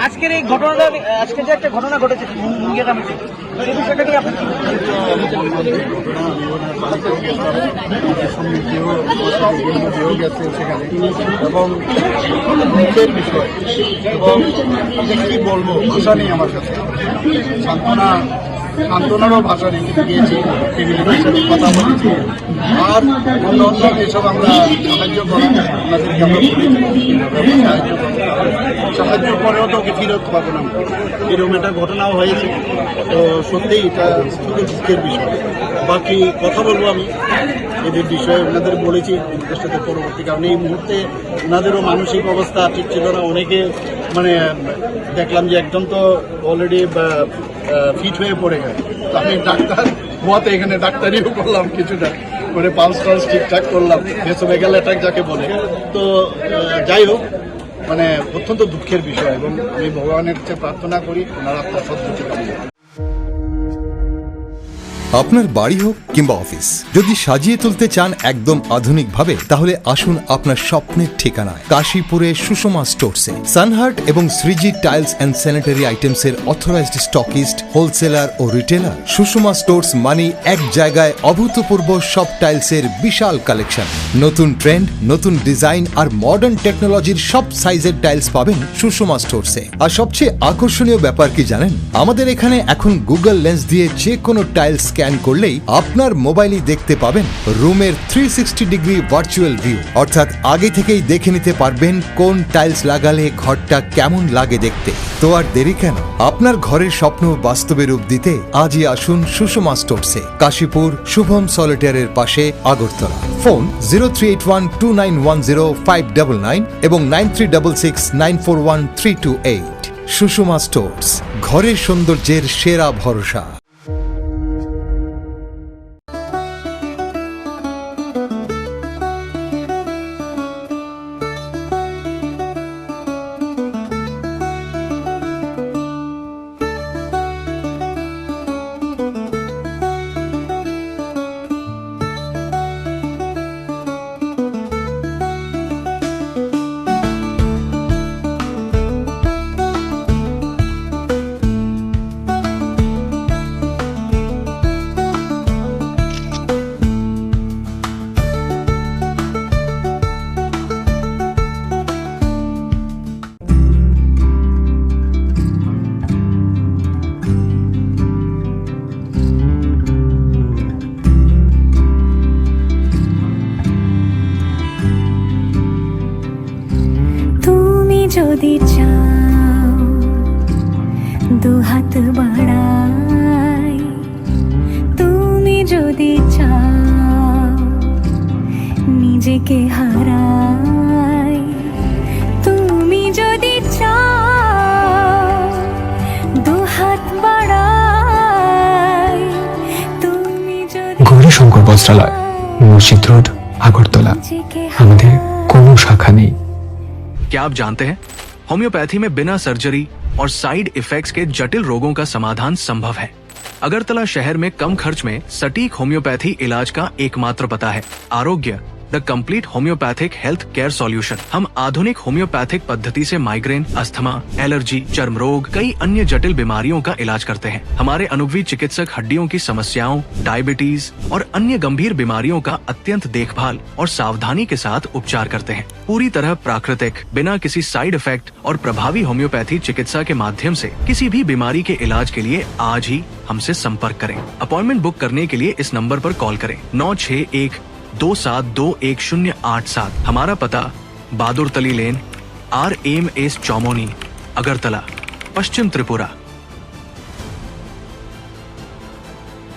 আজকের এই ঘটনাটা, আজকে যে একটা ঘটনা ঘটেছে মুঙ্গিয়াকামিতে, সেই বিষয়টা কি আপনি এবং দুঃখের বিষয় এবং কি বলবো, ভাষা নেই আমার কাছে। সান্ত্বনারও ভাষা গিয়েছি, টেবিলের সাথে কথা বলেছি, আর অন্য অন্য যেসব আমরা সাহায্য করা ওনাদেরকে আমরা সাহায্য করেও তো ওকে ফিরত পাবো না, এরকম একটা ঘটনাও হয়েছে। তো সত্যিই এটা খুবই দুঃখের বিষয়। বাকি কথা বলবো আমি এদের বিষয়ে, ওনাদের বলেছি ওদের সাথে পরবর্তী, কারণ এই মুহূর্তে ওনাদেরও মানসিক অবস্থা ঠিক ছিল না। অনেকে মানে দেখলাম যে একজন তো অলরেডি ফিট হয়ে পড়ে গেল। তো আমি ডাক্তার হওয়াতে এখানে ডাক্তারিও করলাম কিছুটা, মানে পালস টালস ঠিকঠাক করলাম, ভেসোভেগাল অ্যাটাক যাকে বলে। তো যাই হোক, মানে অত্যন্ত দুঃখের বিষয় এবং আমি ভগবানের কাছে প্রার্থনা করি ওনার আত্মার সদ্গতি কামনা। আপনার বাড়ি হোক কিংবা অফিস, যদি সাজিয়ে তুলতে চান একদম আধুনিক ভাবে, তাহলে আসুন আপনার স্বপ্নের ঠিকানায় কাশীপুরে সুষমা স্টোরসে। সানহার্ট এবং Shreeji tiles and sanitary items এর অথরাইজড স্টকিস্ট, হোলসেলার ও রিটেলার। সুষমা স্টোরস মানে এক জায়গায় অভূতপূর্ব সব টাইলসের বিশাল কালেকশন। নতুন ট্রেন্ড, নতুন ডিজাইন আর মডার্ন টেকনোলজির সব সাইজের টাইলস পাবেন সুষমা স্টোরসে। আর সবচেয়ে আকর্ষণীয় ব্যাপার কি জানেন, আমাদের এখানে এখন গুগল লেন্স দিয়ে যে কোনো টাইলস স্ক্যান করলেই আপনার মোবাইলেই দেখতে পাবেন রুমের 360 ডিগ্রি ভার্চুয়াল ভিউ, অর্থাৎ আগে থেকেই দেখে নিতে পারবেন কোন টাইলস লাগালে ঘরটা কেমন লাগে দেখতে। তো আর দেরি কেন, আপনার ঘরের স্বপ্ন বাস্তবে রূপ দিতে আজই আসুন সুষমা স্টোরসে, কাশীপুর শুভম সলিটারের পাশে, আগরতলা। ফোন 0381291059 এবং 9366941328। সুষমা স্টোরস, ঘরের সৌন্দর্যের সেরা ভরসা। যদি চাও দুহাত বাড়াই, তুমি যদি চাও নিজেকে হারাই, তুমি যদি চাও দুহাত বাড়াই, তুমি যদি গৌরীশঙ্কর বস্ত্রালয়, মসজিদ রোড, আগরতলা। আমাদের কোনো শাখা নেই। क्या आप जानते हैं, होम्योपैथी में बिना सर्जरी और साइड इफेक्ट्स के जटिल रोगों का समाधान संभव है। अगरतला शहर में कम खर्च में सटीक होम्योपैथी इलाज का एकमात्र पता है आरोग्य, the complete homeopathic health care solution. हम आधुनिक होम्योपैथिक पद्धति से माइग्रेन, अस्थमा, एलर्जी, चर्म रोग, कई अन्य जटिल बीमारियों का इलाज करते हैं। हमारे अनुभवी चिकित्सक हड्डियों की समस्याओं, डायबिटीज और अन्य गंभीर बीमारियों का अत्यंत देखभाल और सावधानी के साथ उपचार करते हैं। पूरी तरह प्राकृतिक, बिना किसी साइड इफेक्ट और प्रभावी होम्योपैथी चिकित्सा के माध्यम से किसी भी बीमारी के इलाज के लिए आज ही हमसे संपर्क करें। अपॉइंटमेंट बुक करने के लिए इस नंबर पर कॉल करें 9612721087। हमारा पता बहादुर तली लेन, RMS चौमोनी, अगरतला, पश्चिम त्रिपुरा।